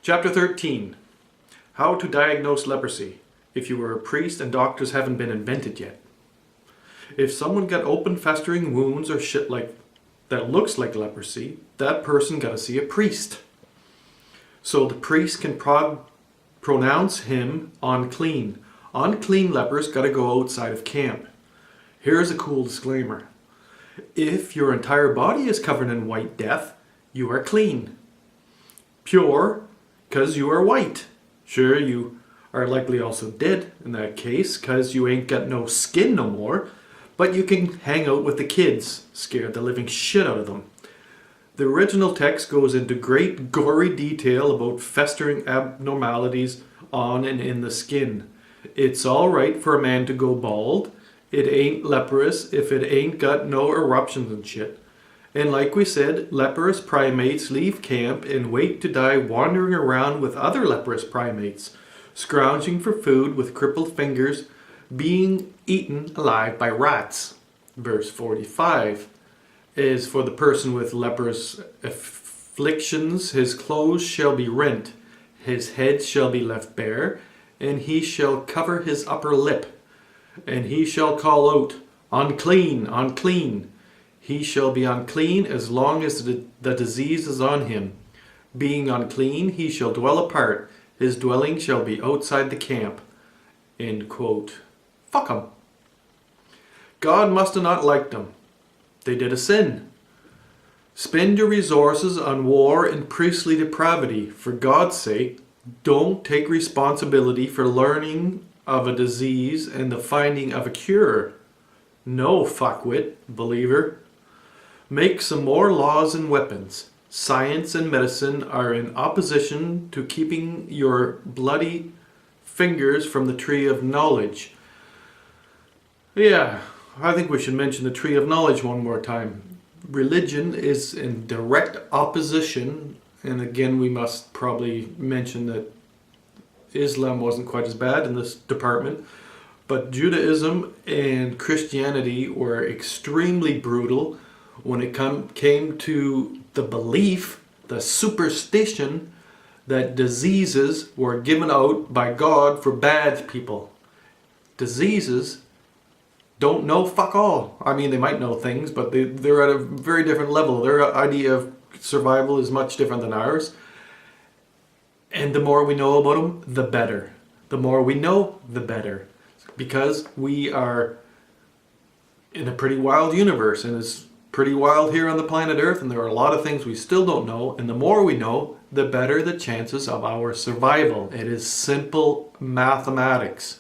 Chapter 13. How to diagnose leprosy if you were a priest and doctors haven't been invented yet. If someone got open festering wounds or shit like that looks like leprosy, that person got to see a priest. So the priest can pronounce him unclean. Unclean lepers got to go outside of camp. Here's a cool disclaimer. If your entire body is covered in white death, you are clean. Pure, because you are white. Sure, you are likely also dead in that case, because you ain't got no skin no more, but you can hang out with the kids, scare the living shit out of them. The original text goes into great gory detail about festering abnormalities on and in the skin. It's alright for a man to go bald. It ain't leprous if it ain't got no eruptions and shit. And like we said, leprous primates leave camp and wait to die wandering around with other leprous primates, scrounging for food with crippled fingers, being eaten alive by rats. Verse 45 is for the person with leprous afflictions, his clothes shall be rent, his head shall be left bare, and he shall cover his upper lip, and he shall call out, unclean, unclean. He shall be unclean as long as the disease is on him. Being unclean, he shall dwell apart. His dwelling shall be outside the camp. End quote. Fuck 'em. God must have not liked them. They did a sin. Spend your resources on war and priestly depravity. For God's sake, don't take responsibility for learning of a disease and the finding of a cure. No, fuckwit, believer. Make some more laws and weapons. Science and medicine are in opposition to keeping your bloody fingers from the tree of knowledge. Yeah, I think we should mention the tree of knowledge one more time. Religion is in direct opposition, and again we must probably mention that Islam wasn't quite as bad in this department, but Judaism and Christianity were extremely brutal when it came to the belief, the superstition, that diseases were given out by God for bad people. Diseases don't know fuck all. I mean, they might know things, but they're at a very different level. Their idea of survival is much different than ours. And the more we know about them, the better. The more we know, the better. Because we are in a pretty wild universe, and it's pretty wild here on the planet Earth, and there are a lot of things we still don't know, and the more we know, the better the chances of our survival. It is simple mathematics.